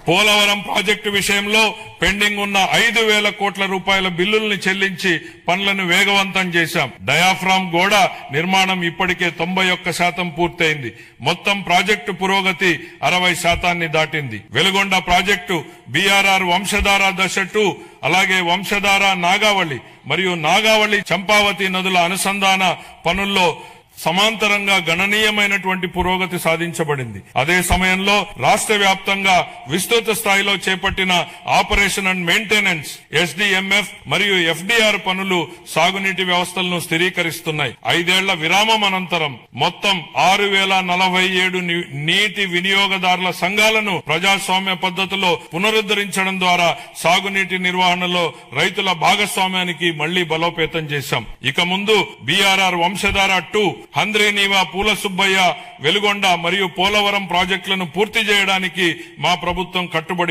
Polavaram project విషయంలో pending ఉన్న 5,000 కోట్ల రూపాయల బిల్లుల్ని చెల్లించి పనులను వేగవంతం చేశాం. డయాఫ్రామ్ గోడ నిర్మాణం ఇప్పటికే 91% పూర్తయింది. మొత్తం ప్రాజెక్టు పురోగతి 60% దాటింది. వెలుగొండ ప్రాజెక్టు BRR వంశధార దశ 2 అలాగే వంశధార నాగావళి మరియు నాగావళి చంపావతి నదుల అనుసంధాన పనుల్లో సమాంతరంగా గణనీయమైనటువంటి పురోగతి సాధించబడింది. అదే సమయంలో రాష్ట్ర వ్యాప్తంగా విస్తృత స్థాయిలో చేపట్టిన ఆపరేషన్ అండ్ మెయింటెనెన్స్ SDMF మరియు FDR పనులు సాగునీటి వ్యవస్థలను స్థిరీకరిస్తున్నాయి. 5 ఏళ్ల విరామం అనంతరం మొత్తం 6,047 నీటి వినియోగదారుల సంఘాలను ప్రజాస్వామ్య పద్ధతిలో పునరుద్ధరించడం ద్వారా సాగునీటి నిర్వహణలో రైతుల భాగస్వామ్యానికి మళ్లీ బలోపేతం చేశాం. ఇక ముందు BRR వంశధార 2, హంద్రీనీవా, పూల సుబ్బయ్య, వెలుగొండ మరియు పోలవరం ప్రాజెక్టులను పూర్తి చేయడానికి మా ప్రభుత్వం కట్టుబడి